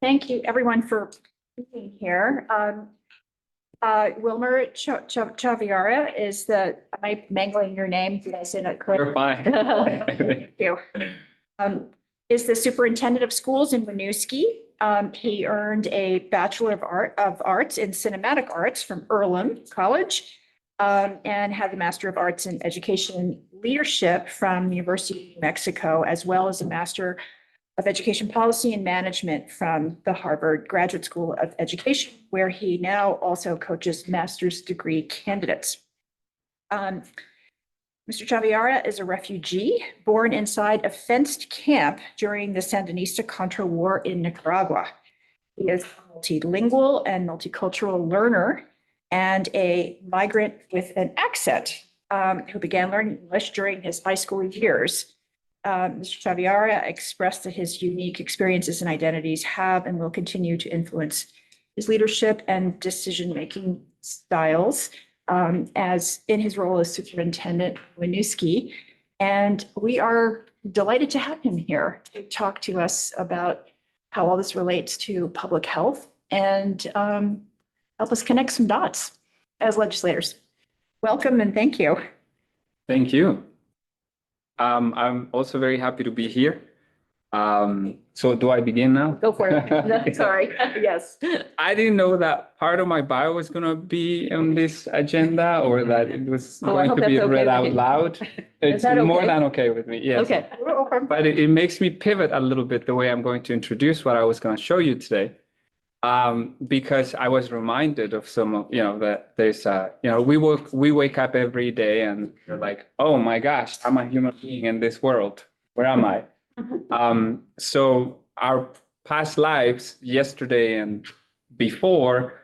Thank you everyone for being here. Wilmer Chavarria is am I mangling your name? Did I say that correctly? You're fine. Thank you. Is the superintendent of schools in Winooski. He earned a Bachelor of Arts in Cinematic Arts from Earlham College, and had the Master of Arts in Education Leadership from the University of New Mexico, as well as a Master of Education Policy and Management from the Harvard Graduate School of Education, where he now also coaches master's degree candidates. Mr. Chavarria is a refugee born inside a fenced camp during the Sandinista-Contra War in Nicaragua. He is a multilingual and multicultural learner and a migrant with an accent who began learning English during his high school years. Mr. Chavarria expressed that his unique experiences and identities have and will continue to influence his leadership and decision-making styles as in his role as superintendent Winooski. And we are delighted to have him here to talk to us about how all this relates to public health and help us connect some dots as legislators. Welcome and thank you. Thank you. I'm also very happy to be here. So do I begin now? Go for it. No, sorry. Yes. I didn't know that part of my bio was going to be on this agenda, or that it was going to be read out loud. It's more than okay with me. Yes. Okay. But it makes me pivot a little bit the way I'm going to introduce what I was going to show you today. Because I was reminded of some of, that there's, we wake up every day and you're like, oh my gosh, I'm a human being in this world. Where am I? So our past lives, yesterday and before,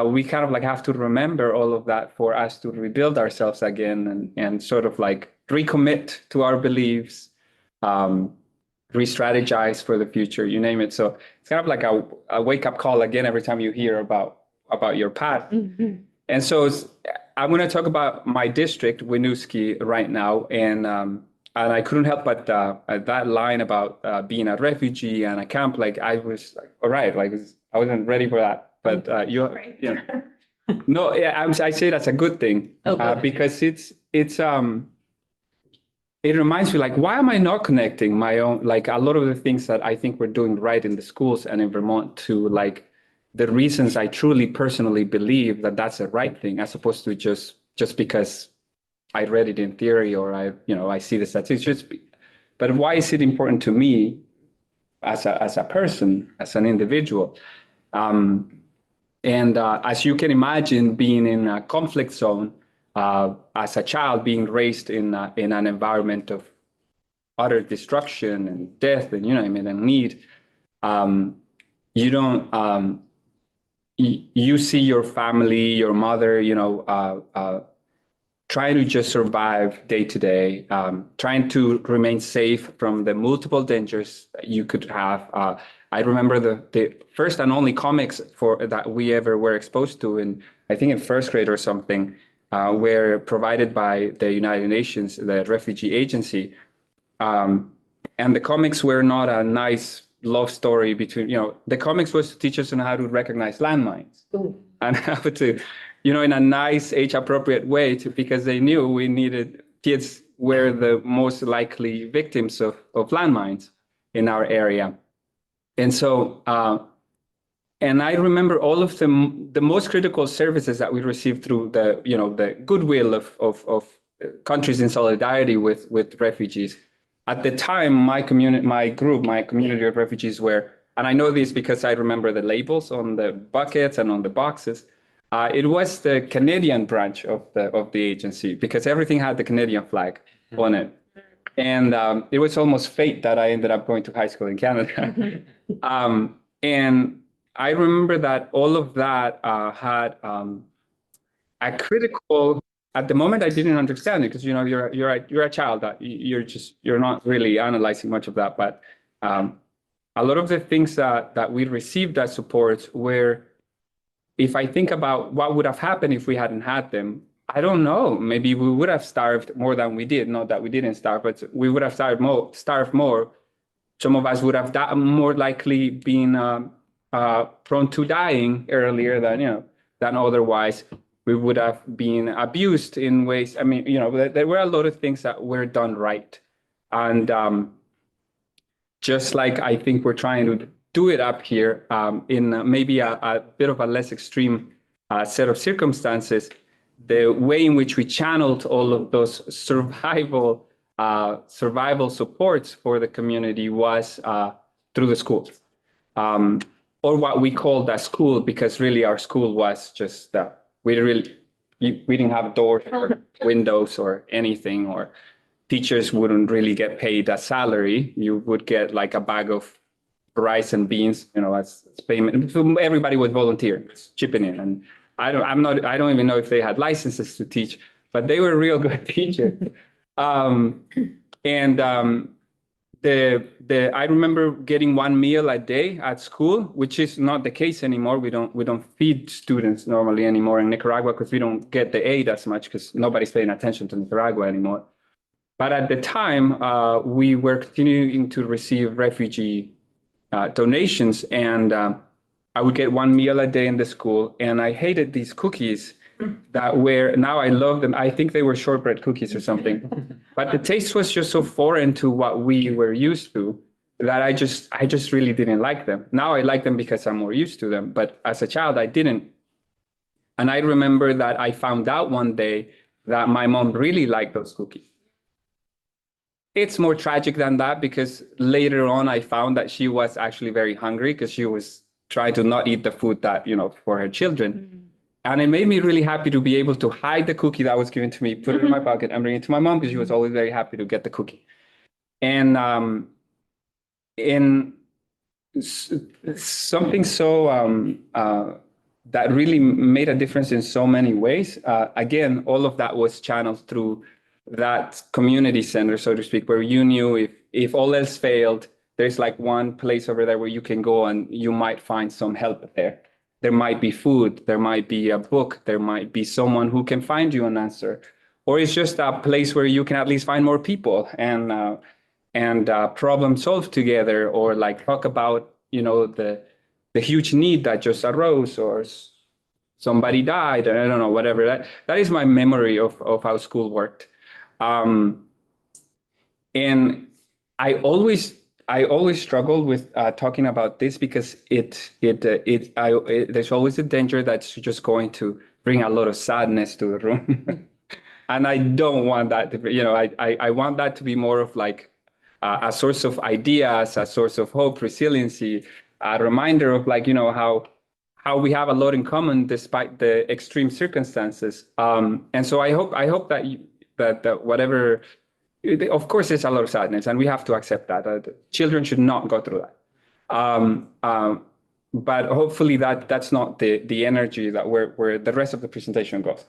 we kind of like have to remember all of that for us to rebuild ourselves again and sort of like recommit to our beliefs, re-strategize for the future, you name it. So it's kind of like a wake-up call again every time you hear about your path. And so I'm going to talk about my district, Winooski, right now. And I couldn't help but that line about being a refugee and a camp, like I was like, all right, like I wasn't ready for that. But no, yeah, I say that's a good thing because it reminds me, like, why am I not connecting my own, like a lot of the things that I think we're doing right in the schools and in Vermont to like the reasons I truly personally believe that that's the right thing, as opposed to just because I read it in theory or I see the statistics. But why is it important to me as a person, as an individual? As you can imagine, being in a conflict zone, as a child being raised in an environment of utter destruction and death and and need, you don't you see your family, your mother, trying to just survive day to day, trying to remain safe from the multiple dangers that you could have. I remember the first and only comics that we ever were exposed to I think in first grade or something. Were provided by the United Nations, the Refugee Agency. And the comics were not a nice love story between, the comics was to teach us on how to recognize landmines. Ooh. And how to, in a nice age-appropriate way, because they knew we needed, kids were the most likely victims of landmines in our area. And so, and I remember all of the most critical services that we received through the goodwill of countries in solidarity with refugees. At the time, my community of refugees were, and I know this because I remember the labels on the buckets and on the boxes. It was the Canadian branch of the agency, because everything had the Canadian flag on it. And it was almost fate that I ended up going to high school in Canada. And I remember that all of that had a critical. At the moment, I didn't understand it because you're a child. That you're not really analyzing much of that. But a lot of the things that we received as support were, if I think about what would have happened if we hadn't had them, I don't know. Maybe we would have starved more than we did. Not that we didn't starve, but we would have starved more some of us would have more likely been prone to dying earlier than otherwise. We would have been abused in ways. I mean, there were a lot of things that were done right, and just like I think we're trying to do it up here in maybe a bit of a less extreme set of circumstances, the way in which we channeled all of those survival supports for the community was through the school, or what we called a school, because really our school was just we didn't have doors or windows or anything, or teachers wouldn't really get paid a salary. You would get like a bag of rice and beans, as payment. So everybody was volunteering, chipping in, and I don't even know if they had licenses to teach, but they were real good teachers. I remember getting one meal a day at school, which is not the case anymore. We don't feed students normally anymore in Nicaragua because we don't get the aid as much because nobody's paying attention to Nicaragua anymore. But at the time, we were continuing to receive refugee donations, and I would get one meal a day in the school, and I hated these cookies that were, now I love them. I think they were shortbread cookies or something, but the taste was just so foreign to what we were used to that I just really didn't like them. Now I like them because I'm more used to them, but as a child, I didn't. And I remember that I found out one day that my mom really liked those cookies. It's more tragic than that because later on I found that she was actually very hungry because she was trying to not eat the food that, for her children. Mm-hmm. And it made me really happy to be able to hide the cookie that was given to me, put it in my pocket and bring it to my mom because she was always very happy to get the cookie. And in something so that really made a difference in so many ways. Again, all of that was channeled through that community center, so to speak, where you knew if all else failed, there's like one place over there where you can go and you might find some help there. There might be food, there might be a book, there might be someone who can find you an answer, or it's just a place where you can at least find more people and problem solve together, or like talk about the huge need that just arose, or somebody died, I don't know, whatever. That is my memory of how school worked. And I always struggle with talking about this because there's always a danger that's just going to bring a lot of sadness to the room. And I don't want that to be, I want that to be more of like a source of ideas, a source of hope, resiliency, a reminder of like, how we have a lot in common despite the extreme circumstances. And so I hope that whatever, of course, there's a lot of sadness, and we have to accept that. Children should not go through that. But hopefully that's not the energy that where the rest of the presentation goes.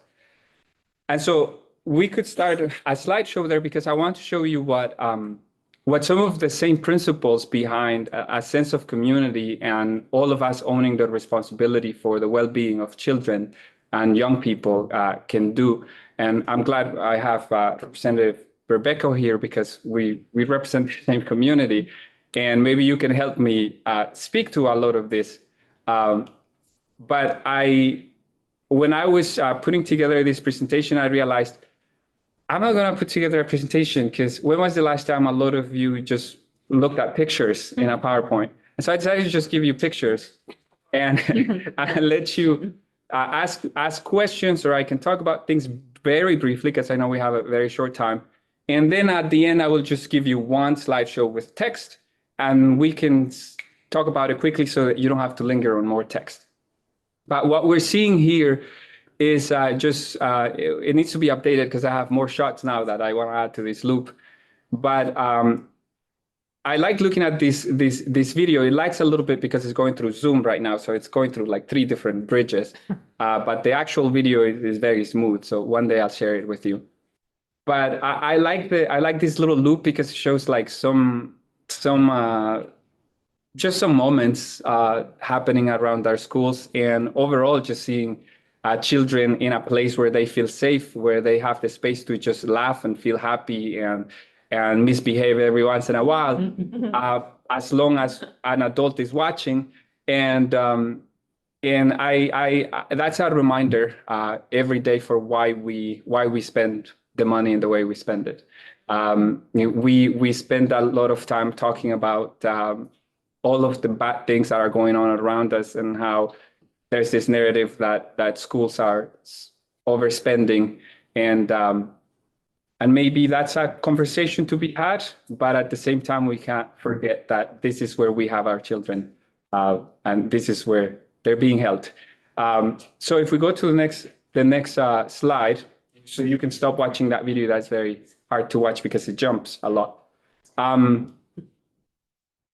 And so we could start a slideshow there because I want to show you what some of the same principles behind a sense of community and all of us owning the responsibility for the well-being of children and young people can do. And I'm glad I have Representative Rebecca here because we represent the same community, and maybe you can help me speak to a lot of this. But when I was putting together this presentation, I realized I'm not going to put together a presentation because when was the last time a lot of you just looked at pictures in a PowerPoint? And so I decided to just give you pictures and let you ask questions, or I can talk about things very briefly because I know we have a very short time. And then at the end, I will just give you one slideshow with text, and we can talk about it quickly so that you don't have to linger on more text. But what we're seeing here is it needs to be updated because I have more shots now that I want to add to this loop. But I like looking at this video. It lags a little bit because it's going through Zoom right now. So it's going through like 3 different bridges. But the actual video is very smooth. So one day I'll share it with you. But I like this little loop because it shows like some moments happening around our schools, and overall just seeing children in a place where they feel safe, where they have the space to just laugh and feel happy and misbehave every once in a while. as long as an adult is watching. And I that's a reminder every day for why we spend the money in the way we spend it. We spend a lot of time talking about all of the bad things that are going on around us, and how there's this narrative that schools are overspending, and maybe that's a conversation to be had, but at the same time, we can't forget that this is where we have our children, and this is where they're being held. So if we go to the next slide, so you can stop watching that video. That's very hard to watch because it jumps a lot.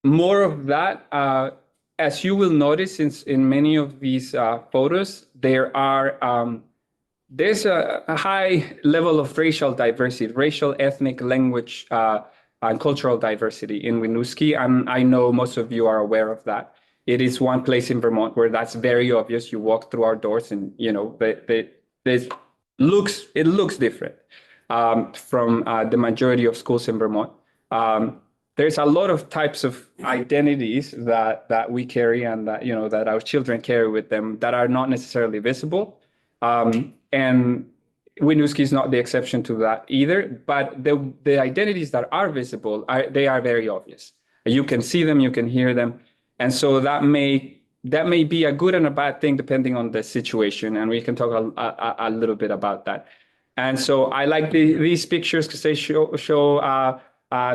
More of that, as you will notice in many of these photos, there's a high level of racial diversity, racial, ethnic, language, and cultural diversity in Winooski, and I know most of you are aware of that. It is one place in Vermont where that's very obvious. You walk through our doors, and it looks different from the majority of schools in Vermont. There's a lot of types of identities that we carry, and that our children carry with them, that are not necessarily visible. And Winooski is not the exception to that either. But the identities that are visible they are very obvious. You can see them, you can hear them. And so that may be a good and a bad thing depending on the situation, and we can talk a little bit about that. And so I like these pictures because they show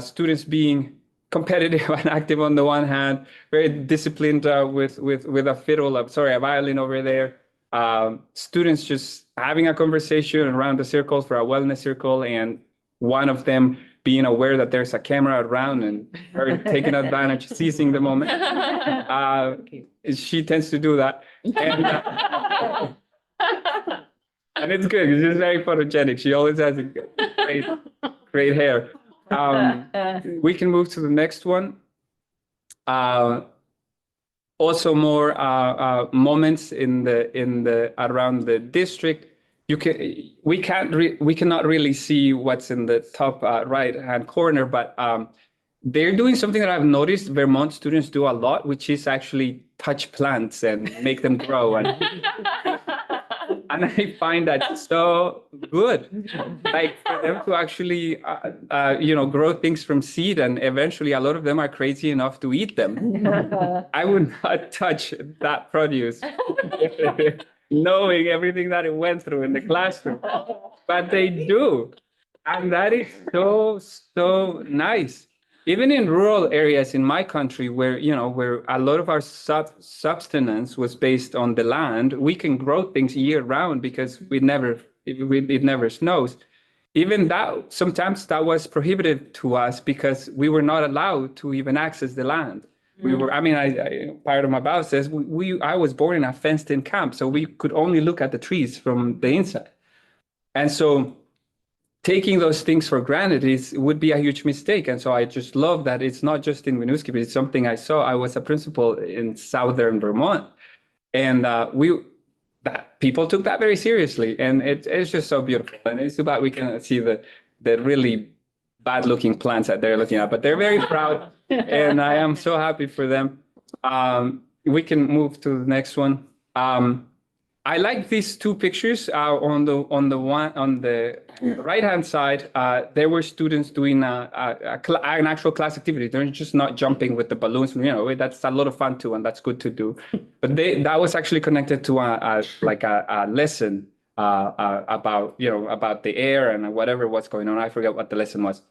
students being competitive and active on the one hand, very disciplined with a violin over there. Students just having a conversation around the circle for a wellness circle, and one of them being aware that there's a camera around and her taking advantage, seizing the moment. She tends to do that. And it's good. She's very photogenic. She always has a great hair. We can move to the next one. Also more moments in the around the district. We cannot really see what's in the top right-hand corner, but they're doing something that I've noticed Vermont students do a lot, which is actually touch plants and make them grow. And I find that so good. Like for them to actually, grow things from seed, and eventually a lot of them are crazy enough to eat them. I would not touch that produce, knowing everything that it went through in the classroom, but they do. And that is so nice. Even in rural areas in my country where a lot of our subsistence was based on the land, we can grow things year round because it never snows. Even that, sometimes that was prohibited to us because we were not allowed to even access the land. Part of my bio says I was born in a fenced-in camp, so we could only look at the trees from the inside. And so taking those things for granted would be a huge mistake. And so I just love that it's not just in Winooski, but it's something I saw. I was a principal in southern Vermont, and people took that very seriously. And it's just so beautiful. And it's too bad we cannot see the really bad-looking plants that they're looking at, but they're very proud, and I am so happy for them. We can move to the next one. I like these two pictures. On the right-hand side, there were students doing an actual class activity. They're just not jumping with the balloons. That's a lot of fun too, and that's good to do. But that was actually connected to a lesson about the air and what's going on. I forget what the lesson was.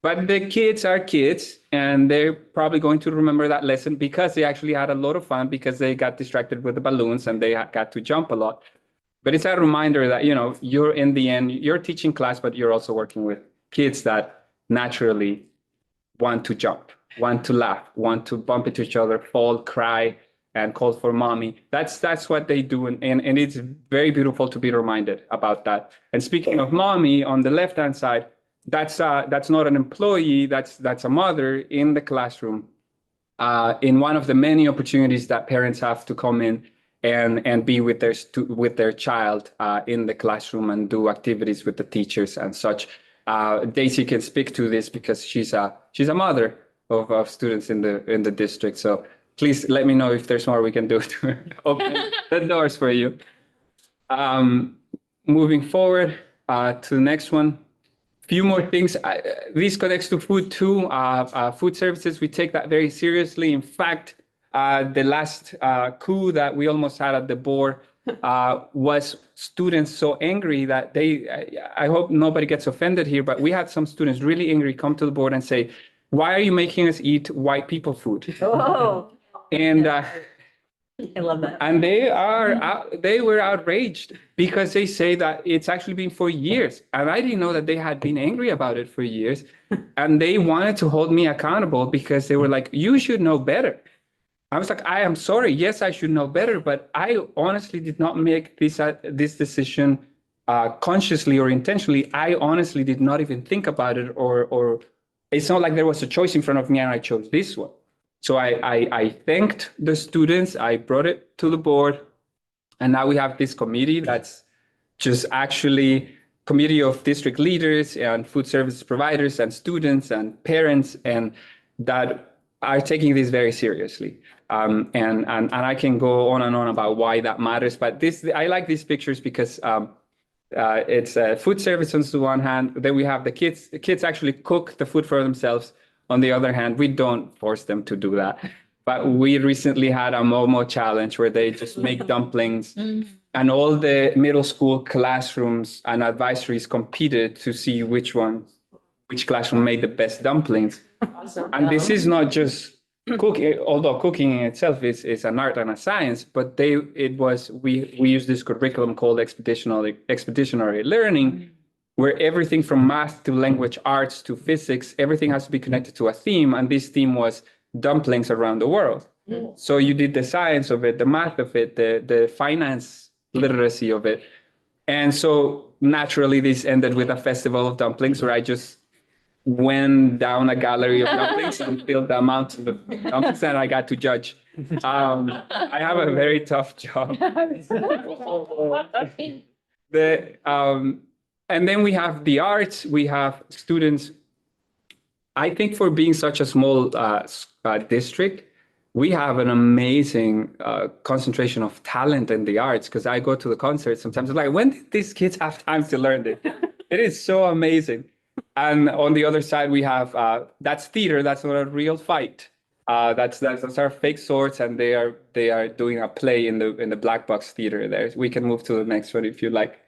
But the kids are kids, and they're probably going to remember that lesson because they actually had a lot of fun because they got distracted with the balloons and they got to jump a lot. But it's a reminder that, you're in the end, you're teaching class, but you're also working with kids that naturally want to jump, want to laugh, want to bump into each other, fall, cry, and call for mommy. That's what they do. And it's very beautiful to be reminded about that. And speaking of mommy, on the left-hand side, that's not an employee, that's a mother in the classroom, in one of the many opportunities that parents have to come in and be with their child in the classroom and do activities with the teachers and such. Daisy can speak to this because she's a mother of students in the district. So please let me know if there's more we can do to open the doors for you. Moving forward to the next one. Few more things. This connects to food too. Food services, we take that very seriously. In fact, the last coup that we almost had at the board was students so angry that I hope nobody gets offended here, but we had some students really angry come to the board and say, why are you making us eat white people food? Oh, And I love that. and they were outraged because they say that it's actually been for years. And I didn't know that they had been angry about it for years. And they wanted to hold me accountable because they were like, you should know better. I was like, I am sorry. Yes, I should know better. But I honestly did not make this decision consciously or intentionally. I honestly did not even think about it, or it's not like there was a choice in front of me and I chose this one. So I thanked the students, I brought it to the board, and now we have this committee that's just actually committee of district leaders and food service providers and students and parents, and that are taking this very seriously. And I can go on and on about why that matters, but I like these pictures because it's food service on the one hand, then we have the kids. The kids actually cook the food for themselves. On the other hand, we don't force them to do that. But we recently had a Momo challenge where they just make dumplings, and all the middle school classrooms and advisories competed to see which classroom made the best dumplings. Awesome. And this is not just cooking, although cooking in itself is an art and a science, but we use this curriculum called expeditionary learning, where everything from math to language arts to physics, everything has to be connected to a theme. And this theme was dumplings around the world. So you did the science of it, the math of it, the finance literacy of it. And so naturally, this ended with a festival of dumplings where I just went down a gallery of dumplings and filled the amount of dumplings that I got to judge. I have a very tough job. And then we have the arts, we have students. I think for being such a small district, we have an amazing concentration of talent in the arts, because I go to the concerts sometimes. I'm like, when did these kids have time to learn this? It is so amazing. And on the other side, we have, that's theater, that's not a real fight. That's our fake swords, and they are doing a play in the Black Box Theater there. We can move to the next one if you like.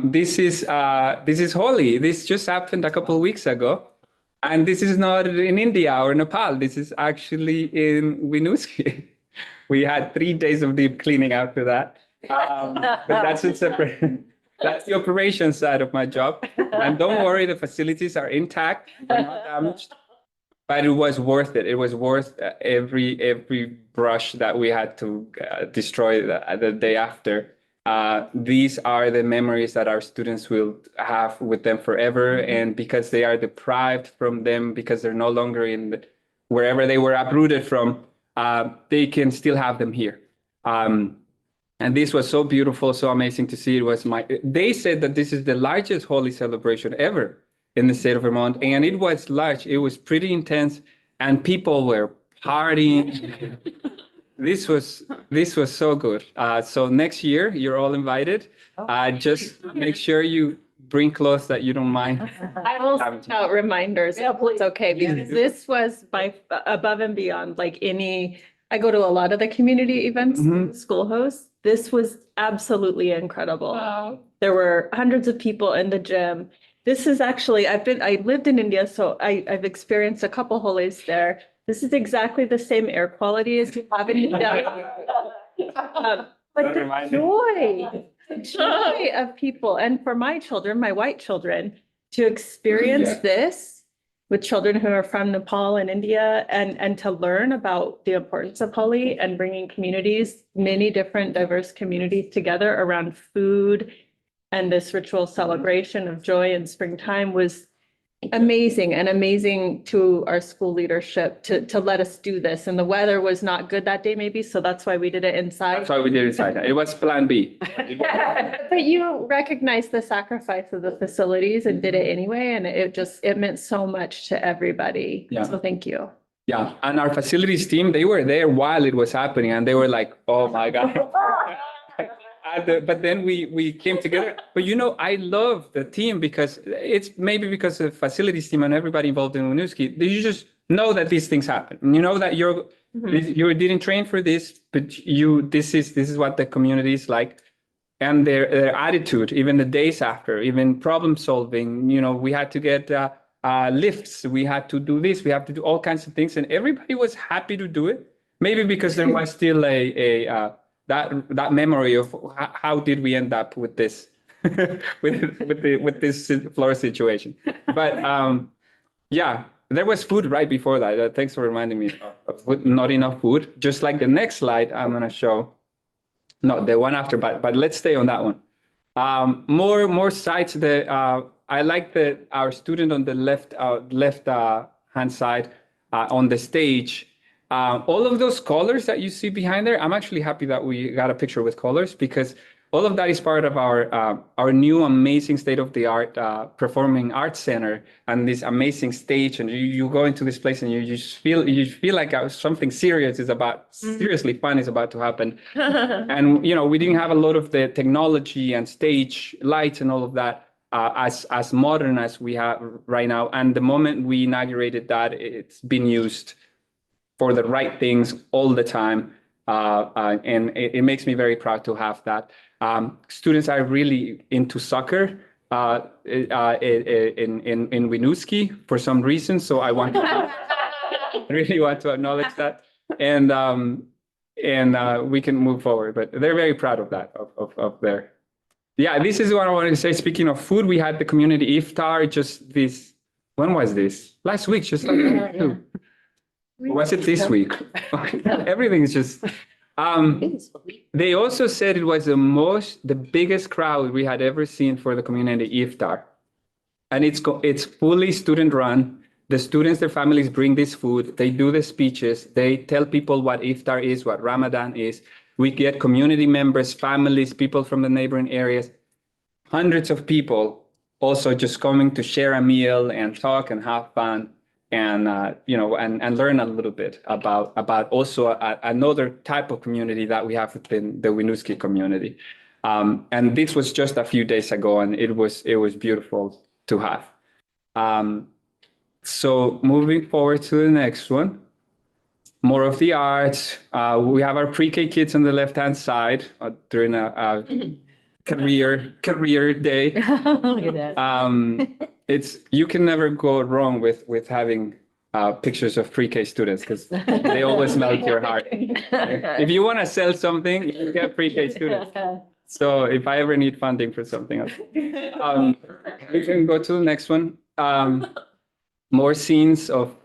This is Holi. This just happened a couple of weeks ago. And this is not in India or Nepal. This is actually in Winooski. We had 3 days of deep cleaning after that. But that's a separate, that's the operations side of my job. And don't worry, the facilities are intact, they're not damaged. But it was worth it. It was worth every brush that we had to destroy the day after. These are the memories that our students will have with them forever. And because they are deprived from them, because they're no longer in wherever they were uprooted from, they can still have them here. And this was so beautiful, so amazing to see. They said that this is the largest Holi celebration ever in the state of Vermont. And it was large, it was pretty intense, and people were partying. This was so good. So next year, you're all invited. Just make sure you bring clothes that you don't mind. I will send out reminders. Yeah, please. It's okay, because this was above and beyond I go to a lot of the community events, school hosts. This was absolutely incredible. Wow. There were hundreds of people in the gym. This is actually, I lived in India, so I've experienced a couple holidays there. This is exactly the same air quality as you have in India. But the joy of people, and for my children, my white children, to experience this with children who are from Nepal and India, and to learn about the importance of Holi and bringing communities, many different diverse communities together around food and this ritual celebration of joy in springtime was amazing and amazing to our school leadership to let us do this. And the weather was not good that day maybe, so that's why we did it inside. That's why we did it inside. It was plan B. But you recognized the sacrifice of the facilities and did it anyway, and it meant so much to everybody. Yeah. So thank you. Yeah, and our facilities team, they were there while it was happening, and they were like, "Oh my God!" But then we came together. But I love the team because it's maybe because of the facilities team and everybody involved in Winooski. You just know that these things happen. You know that you didn't train for this, but this is what the community is like, and their attitude, even the days after, even problem solving. We had to get lifts, we had to do this, we have to do all kinds of things, and everybody was happy to do it. Maybe because there was still that memory of how did we end up with this with this floor situation. But yeah, there was food right before that. Thanks for reminding me of not enough food. Just like the next slide I'm going to show, no, the one after, but let's stay on that one. More sites. I like our student on the left hand side on the stage. All of those colors that you see behind there, I'm actually happy that we got a picture with colors, because all of that is part of our new amazing state-of-the-art performing arts center and this amazing stage. And you go into this place and you just feel like something seriously fun is about to happen. And we didn't have a lot of the technology and stage lights and all of that as modern as we have right now. And the moment we inaugurated that, it's been used for the right things all the time. And it makes me very proud to have that. Students are really into soccer in Winooski for some reason. So I really want to acknowledge that. And we can move forward, but they're very proud of that, of their. Yeah, this is what I wanted to say. Speaking of food, we had the community iftar when was this? Last week, just like that too. Was it this week? Everything is just. They also said it was the biggest crowd we had ever seen for the community iftar, and it's fully student run. The students, their families bring this food. They do the speeches. They tell people what iftar is, what Ramadan is. We get community members, families, people from the neighboring areas, hundreds of people also just coming to share a meal and talk and have fun. And and learn a little bit about also another type of community that we have within the Winooski community. And this was just a few days ago, and it was beautiful to have. So moving forward to the next one, more of the arts. We have our pre-K kids on the left-hand side during a career day. Look at that. You can never go wrong with having pictures of pre-K students, because they always melt your heart. If you want to sell something, you get pre-K students. So if I ever need funding for something else, we can go to the next one. More scenes of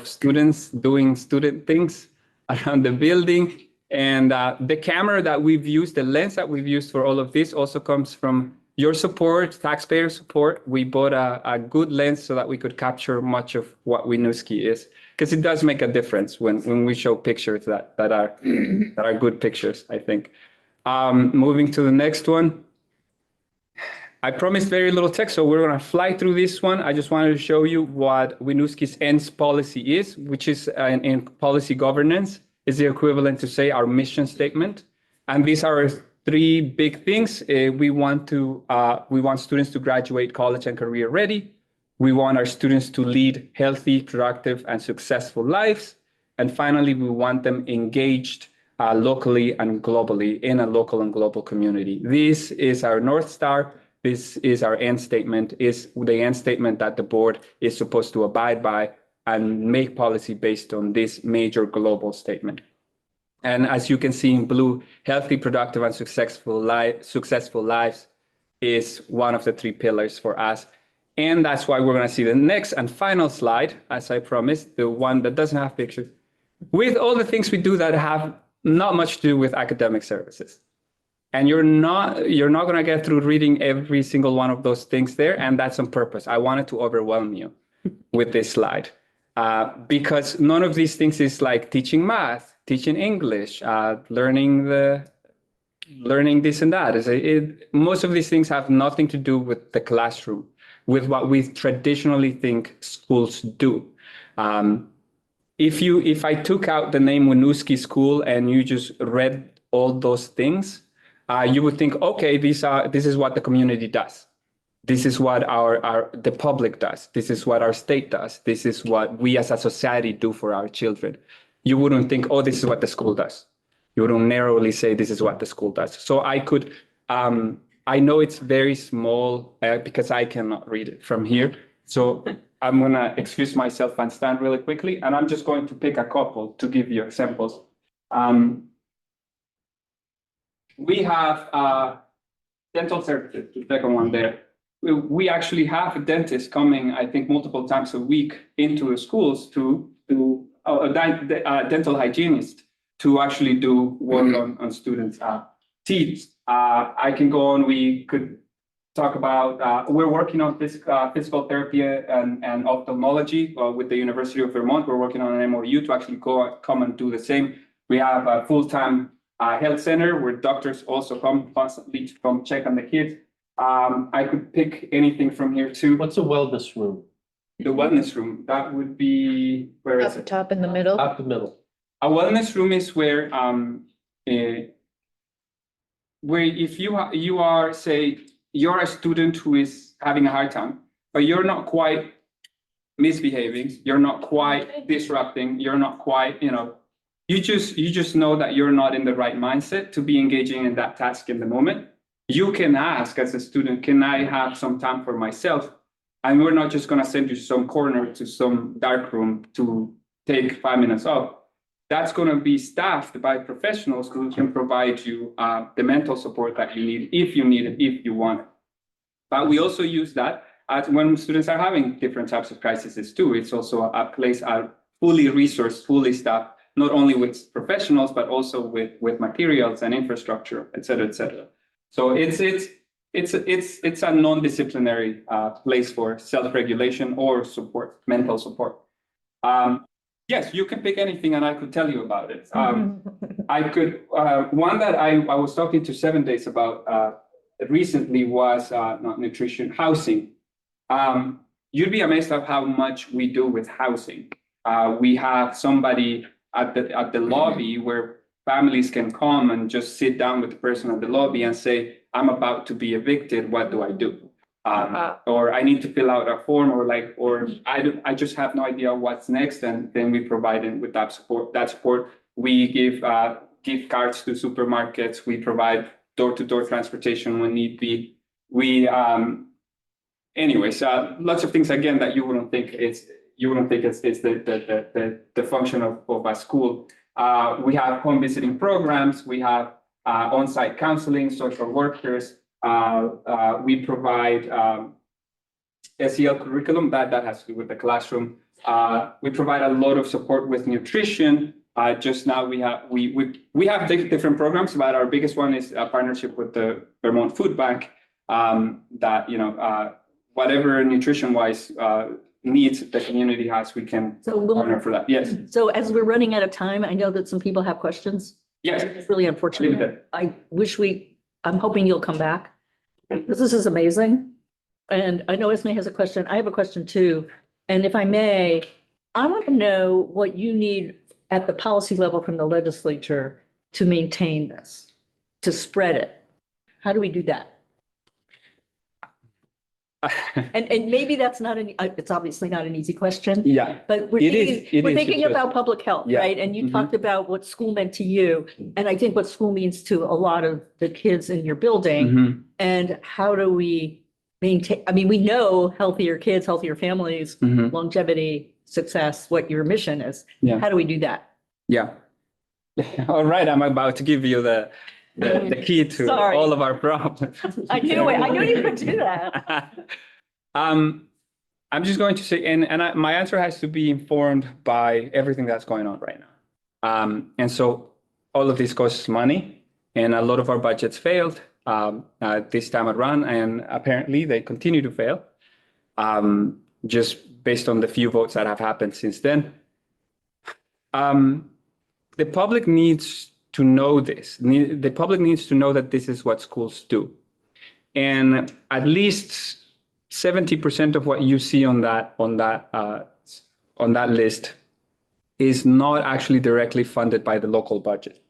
students doing student things around the building. And the camera that we've used, the lens that we've used for all of this also comes from your support, taxpayer support. We bought a good lens so that we could capture much of what Winooski is, because it does make a difference when we show pictures that are good pictures, I think. Moving to the next one. I promised very little text, so we're going to fly through this one. I just wanted to show you what Winooski's ENDS policy is, which is in policy governance, is the equivalent to, say, our mission statement. And these are three big things. We want students to graduate college and career ready. We want our students to lead healthy, productive, and successful lives. And finally, we want them engaged locally and globally in a local and global community. This is our North Star. This is our end statement, is the end statement that the board is supposed to abide by and make policy based on this major global statement. And as you can see in blue, healthy, productive, and successful lives is one of the three pillars for us. And that's why we're going to see the next and final slide, as I promised, the one that doesn't have pictures, with all the things we do that have not much to do with academic services. And you're not going to get through reading every single one of those things there. And that's on purpose. I wanted to overwhelm you with this slide because none of these things is like teaching math, teaching English, learning this and that. Most of these things have nothing to do with the classroom, with what we traditionally think schools do. If I took out the name Winooski School and you just read all those things, you would think, okay, this is what the community does. This is what the public does. This is what our state does. This is what we as a society do for our children. You wouldn't think, oh, this is what the school does. You wouldn't narrowly say this is what the school does. So I know it's very small because I cannot read it from here. So I'm gonna excuse myself and stand really quickly. And I'm just going to pick a couple to give you examples. We have dental services, the second one there. We actually have dentists coming, I think, multiple times a week into the schools to dental hygienist to actually do work on students' teeth. I can go on. We could talk about, we're working on physical therapy and ophthalmology with the University of Vermont. We're working on an MOU to actually come and do the same. We have a full-time health center where doctors also come constantly to come check on the kids. I could pick anything from here too. What's a wellness room? The wellness room, that would be, where is Up it? top in the middle. Up the middle. A wellness room is where if you are, say, you're a student who is having a hard time, but you're not quite misbehaving, you're not quite disrupting, you're not quite, you just know that you're not in the right mindset to be engaging in that task in the moment. You can ask as a student, can I have some time for myself? And we're not just going to send you some corner to some dark room to take 5 minutes off. That's going to be staffed by professionals who can provide you the mental support that you need if you want it. But we also use that when students are having different types of crises too. It's also a place fully resourced, fully staffed, not only with professionals, but also with materials and infrastructure, et cetera, et cetera. So it's a non-disciplinary place for self-regulation or support, mental support. Yes, you can pick anything and I could tell you about it. I could, one that I was talking to 7 days about recently was not nutrition, housing. You'd be amazed at how much we do with housing. We have somebody at the lobby where families can come and just sit down with the person at the lobby and say, I'm about to be evicted, what do I do? Or I need to fill out a form, or I just have no idea what's next. And then we provide them with that support. We give gift cards to supermarkets. We provide door-to-door transportation when need be. Anyways, lots of things again that you wouldn't think it's the function of a school. We have home visiting programs. We have on-site counseling, social workers. We provide SEL curriculum that has to do with the classroom. We provide a lot of support with nutrition. Just now we have different programs, but our biggest one is a partnership with the Vermont Food Bank. That whatever nutrition-wise needs the community has, we can partner for that. Yes. So as we're running out of time, I know that some people have questions. Yes. It's really unfortunate. I'm hoping you'll come back. This is amazing. And I know Esme has a question. I have a question too. And if I may, I want to know what you need at the policy level from the legislature to maintain this, to spread it. How do we do that? And maybe that's not it's obviously not an easy question. Yeah. But we're thinking about public health, right? And you talked about what school meant to you. And I think what school means to a lot of the kids in your building. And how do we maintain, we know healthier kids, healthier families, longevity, success, what your mission is. Yeah. How do we do that? Yeah. All right. I'm about to give you the key to all of our problems. I knew you could do that. I'm just going to say, and my answer has to be informed by everything that's going on right now. And so all of this costs money. and a lot of our budgets failed this time around, and apparently they continue to fail, just based on the few votes that have happened since then. The public needs to know this. The public needs to know that this is what schools do. And at least 70% of what you see on that list is not actually directly funded by the local budget.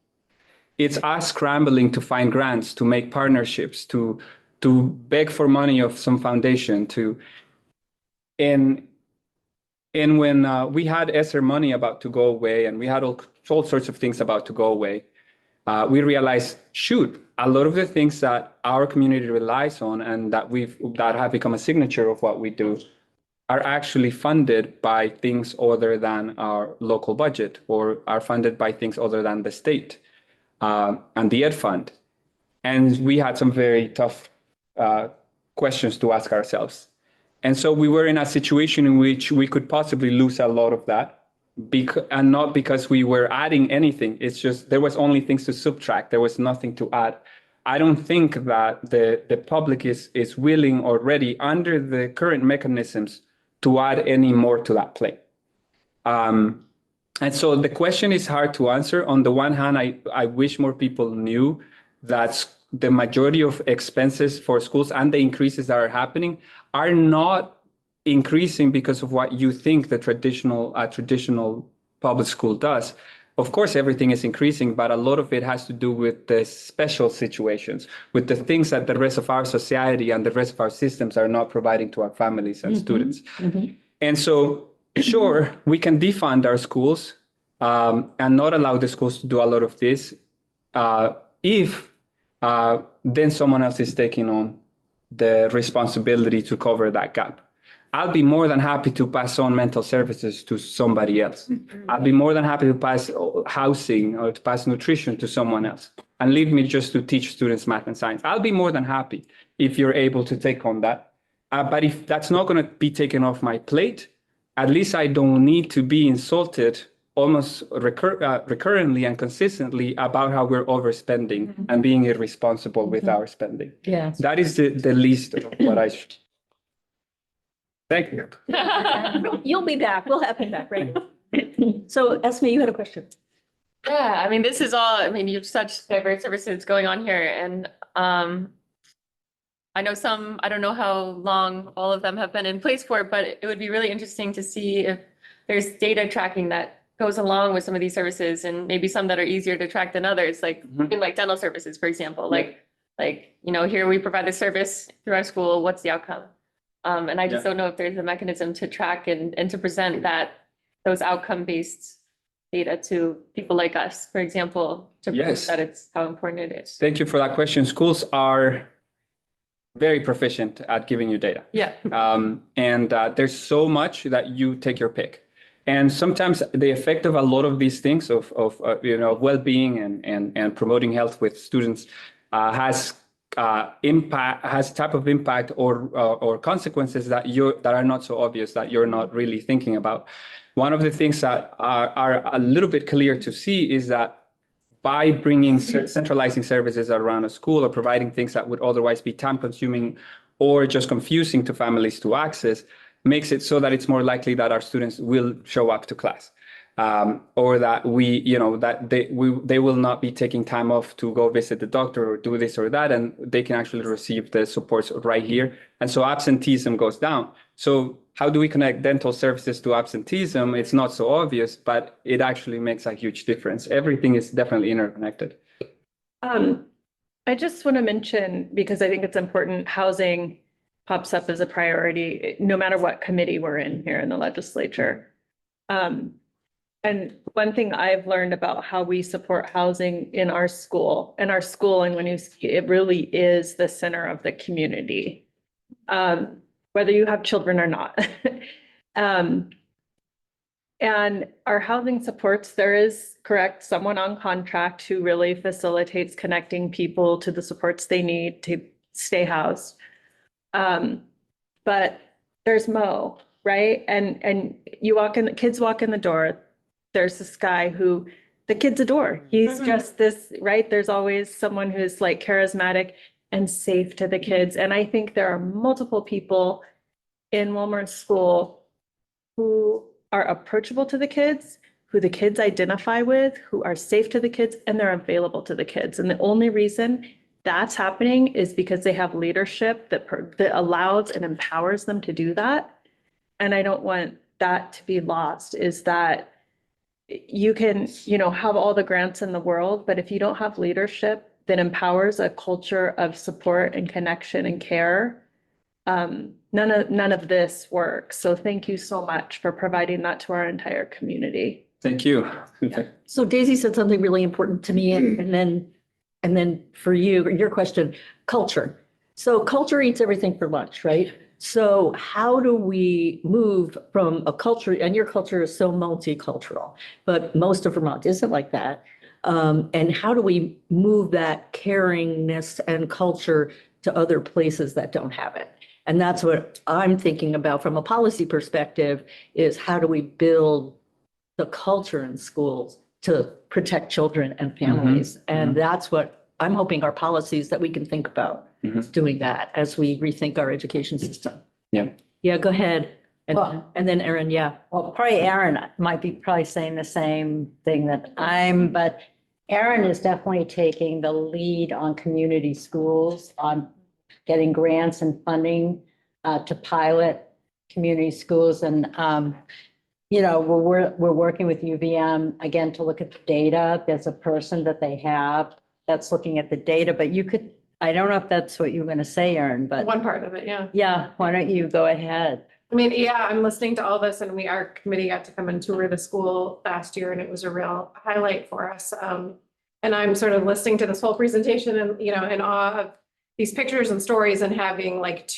It's us scrambling to find grants, to make partnerships, to beg for money of some foundation, and when we had ESSER money about to go away, and we had all sorts of things about to go away, we realized, shoot, a lot of the things that our community relies on and that have become a signature of what we do are actually funded by things other than our local budget, or are funded by things other than the state and the Ed Fund. And we had some very tough questions to ask ourselves. And so we were in a situation in which we could possibly lose a lot of that, and not because we were adding anything. It's just there was only things to subtract. There was nothing to add. I don't think that the public is willing or ready under the current mechanisms to add any more to that plate. And so the question is hard to answer. On the one hand, I wish more people knew that the majority of expenses for schools and the increases that are happening are not increasing because of what you think the traditional public school does. Of course, everything is increasing, but a lot of it has to do with the special situations, with the things that the rest of our society and the rest of our systems are not providing to our families and students. And so, sure, we can defund our schools and not allow the schools to do a lot of this if then someone else is taking on the responsibility to cover that gap. I'll be more than happy to pass on mental services to somebody else. I'll be more than happy to pass housing or to pass nutrition to someone else and leave me just to teach students math and science. I'll be more than happy if you're able to take on that. But if that's not going to be taken off my plate, at least I don't need to be insulted almost recurrently and consistently about how we're overspending and being irresponsible with our spending. Yes. That is the least of what I should. Thank you. You'll be back. We'll have him back, right? So Esme, you had a question. Yeah, I mean, this is all, I mean, you have such diverse services going on here, and I know some, I don't know how long all of them have been in place for, but it would be really interesting to see if there's data tracking that goes along with some of these services, and maybe some that are easier to track than others, like dental services, for example, like, you know, here we provide the service through our school, what's the outcome? And I just don't know if there's a mechanism to track and to present those outcome-based data to people like us, for example, to prove that it's how important it is. Thank you for that question. Schools are very proficient at giving you data. Yeah. And there's so much that you take your pick. And sometimes the effect of a lot of these things of well-being and promoting health with students has type of impact or consequences that are not so obvious, that you're not really thinking about. One of the things that are a little bit clear to see is that by centralizing services around a school or providing things that would otherwise be time consuming or just confusing to families to access, makes it so that it's more likely that our students will show up to class. Or that they will not be taking time off to go visit the doctor or do this or that, and they can actually receive the supports right here. And so absenteeism goes down. So how do we connect dental services to absenteeism? It's not so obvious, but it actually makes a huge difference. Everything is definitely interconnected. I just want to mention, because I think it's important, housing pops up as a priority, no matter what committee we're in here in the legislature. And one thing I've learned about how we support housing in our school in Winooski, it really is the center of the community, whether you have children or not. And our housing supports, there is someone on contract who really facilitates connecting people to the supports they need to stay housed. But there's Mo, right? And kids walk in the door. There's this guy who the kids adore. He's Mhm. just this, right? There's always someone who's like charismatic and safe to the kids. And I think there are multiple people in Wilmer School who are approachable to the kids, who the kids identify with, who are safe to the kids, and they're available to the kids. And the only reason that's happening is because they have leadership that allows and empowers them to do that. And I don't want that to be lost, is that you can, have all the grants in the world, but if you don't have leadership that empowers a culture of support and connection and care, none of this works. So thank you so much for providing that to our entire community. Thank you. So Daisy said something really important to me, and then for you, your question, culture. So culture eats everything for lunch, right? So how do we move from a culture, and your culture is so multicultural, but most of Vermont isn't like that. And how do we move that caringness and culture to other places that don't have it? And that's what I'm thinking about from a policy perspective, is how do we build the culture in schools to protect children and families? And that's what I'm hoping our policies that we can think about doing that as we rethink our education system. Yeah. Yeah, go ahead. Well- And then Erin, yeah. Well, probably Aaron might be saying the same thing that but Aaron is definitely taking the lead on community schools, on getting grants and funding to pilot community schools. And, we're working with UVM again to look at the data. There's a person that they have that's looking at the data, but I don't know if that's what you were going to say, Aaron, but One part of it, yeah. yeah, why don't you go ahead? I mean, yeah, I'm listening to all this and our committee got to come and tour the school last year and it was a real highlight for us. And I'm sort of listening to this whole presentation and, in awe of these pictures and stories and having like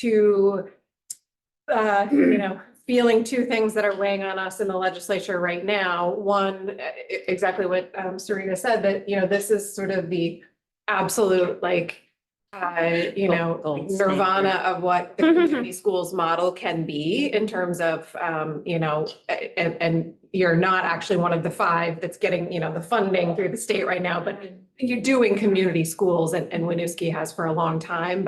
feeling two things that are weighing on us in the legislature right now. One, exactly what Serena said, that, this is sort of the absolute Gold nirvana of what the community schools model can be in terms of, and you're not actually one of the 5 that's getting, the funding through the state right now, but you're doing community schools and Winooski has for a long time,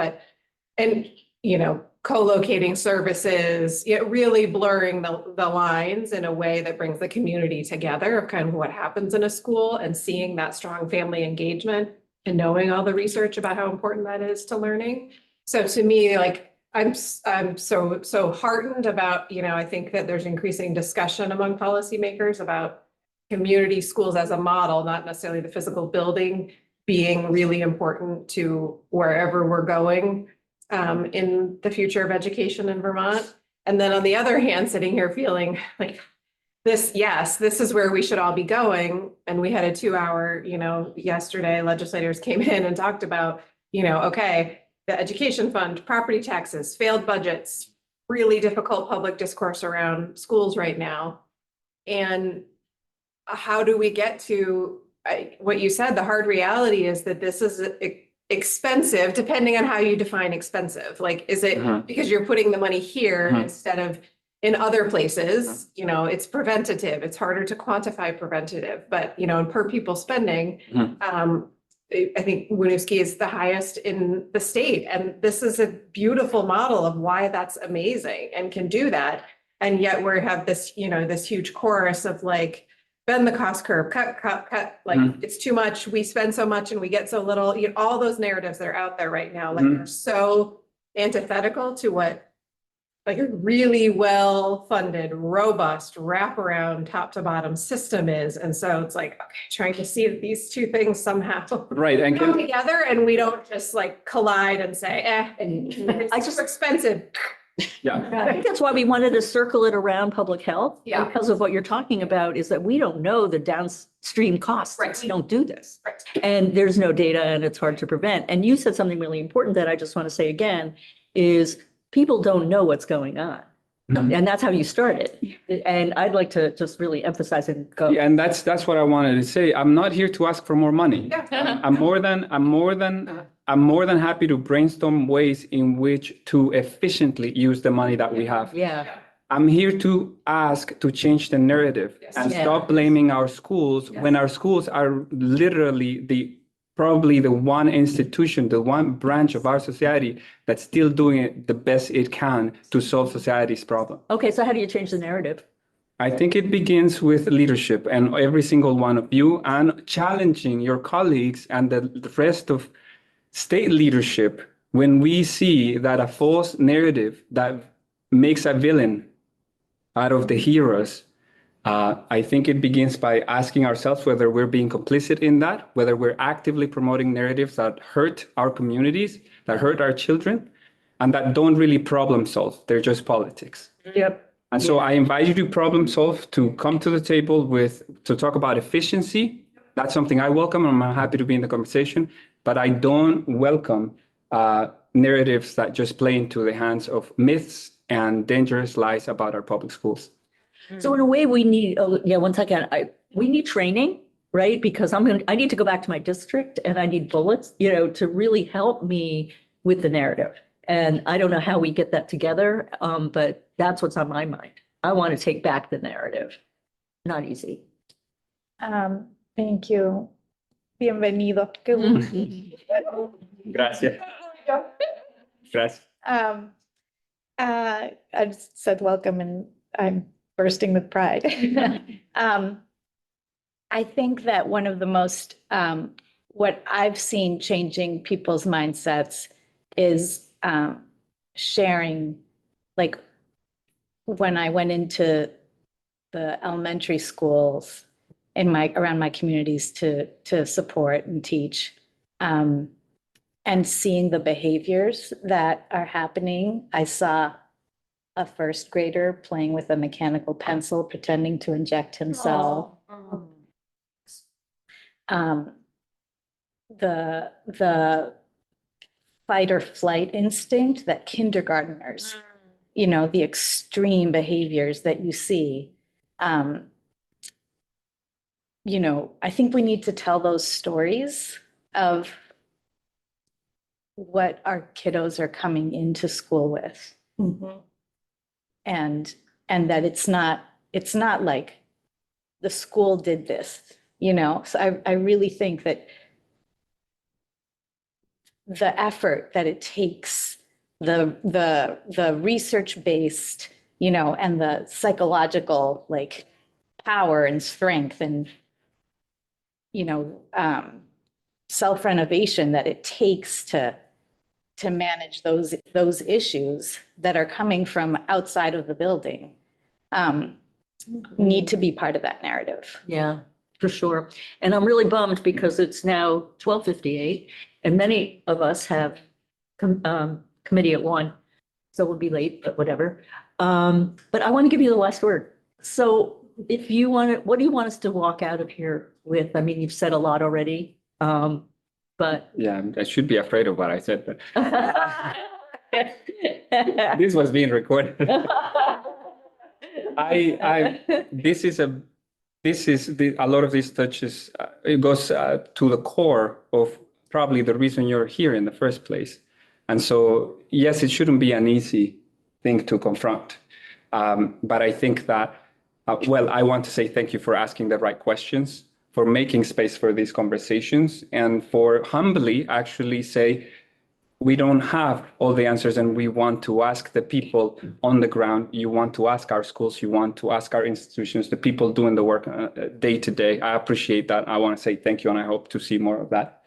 co-locating services, really blurring the lines in a way that brings the community together of kind of what happens in a school and seeing that strong family engagement and knowing all the research about how important that is to learning. So to me, I'm so heartened about, I think that there's increasing discussion among policymakers about community schools as a model, not necessarily the physical building being really important to wherever we're going in the future of education in Vermont. And then on the other hand, sitting here feeling like this is where we should all be going. And we had a 2-hour, yesterday legislators came in and talked about, okay, the education fund, property taxes, failed budgets, really difficult public discourse around schools right now. And how do we get to what you said? The hard reality is that this is expensive, depending on how you define expensive. Like, is it because you're putting the money here instead of in other places? It's preventative. It's harder to quantify preventative, but in per pupil spending, I think Winooski is the highest in the state. And this is a beautiful model of why that's amazing and can do that. And yet we have this, this huge chorus of bend the cost curve, cut, it's too much. We spend so much and we get so little, all those narratives that are out there right now, are so antithetical to what a really well-funded, robust, wraparound, top to bottom system is. And so it's trying to see that these two things somehow Right. come together and we don't just collide and say, it's just expensive. Yeah. I think that's why we wanted to circle it around public health. Yeah. Because of what you're talking about is that we don't know the downstream costs. Right. We don't do this. Right. And there's no data and it's hard to prevent. And you said something really important that I just want to say again, is people don't know what's going on. And that's how you started. And I'd like to just really emphasize and go. Yeah, and that's what I wanted to say. I'm not here to ask for more money. Yeah. I'm more than happy to brainstorm ways in which to efficiently use the money that we have. Yeah. I'm here to ask to change the narrative and Yeah. stop blaming our schools when our schools are literally probably the one institution, the one branch of our society that's still doing it the best it can to solve society's problem. Okay, so how do you change the narrative? I think it begins with leadership and every single one of you and challenging your colleagues and the rest of state leadership when we see that a false narrative that makes a villain out of the heroes. I think it begins by asking ourselves whether we're being complicit in that, whether we're actively promoting narratives that hurt our communities, that hurt our children, and that don't really problem solve. They're just politics. Yep. And so I invite you to problem solve, to come to the table to talk about efficiency. That's something I welcome, and I'm happy to be in the conversation. But I don't welcome narratives that just play into the hands of myths and dangerous lies about our public schools. So in a way, we need, one second, we need training, right? Because I need to go back to my district and I need bullets, to really help me with the narrative. And I don't know how we get that together, but that's what's on my mind. I want to take back the narrative. Not easy. Thank you. Bienvenido. Qué gusto. Gracias. Gracias. I just said welcome and I'm bursting with pride. I think that one of the most, what I've seen changing people's mindsets is sharing, like when I went into the elementary schools around my communities to support and teach, and seeing the behaviors that are happening. I saw a first grader playing with a mechanical pencil, pretending to inject himself. The fight or flight instinct that kindergartners, the extreme behaviors that you see. I think we need to tell those stories of what our kiddos are coming into school with. And that it's not like the school did this, so I really think that the effort that it takes, the research-based, and the psychological power and strength and self-renovation that it takes to manage those issues that are coming from outside of the building, need to be part of that narrative. Yeah, for sure. And I'm really bummed because it's now 12:58 and many of us have committee at 1. So we'll be late, but whatever. But I want to give you the last word. So if you want to, what do you want us to walk out of here with? I mean, you've said a lot already, but. Yeah, I should be afraid of what I said, but this was being recorded. A lot of this touches, it goes to the core of probably the reason you're here in the first place. And so, yes, it shouldn't be an easy thing to confront. But I think that, I want to say thank you for asking the right questions, for making space for these conversations, and for humbly actually say, we don't have all the answers and we want to ask the people on the ground. You want to ask our schools, you want to ask our institutions, the people doing the work day to day. I appreciate that. I want to say thank you and I hope to see more of that.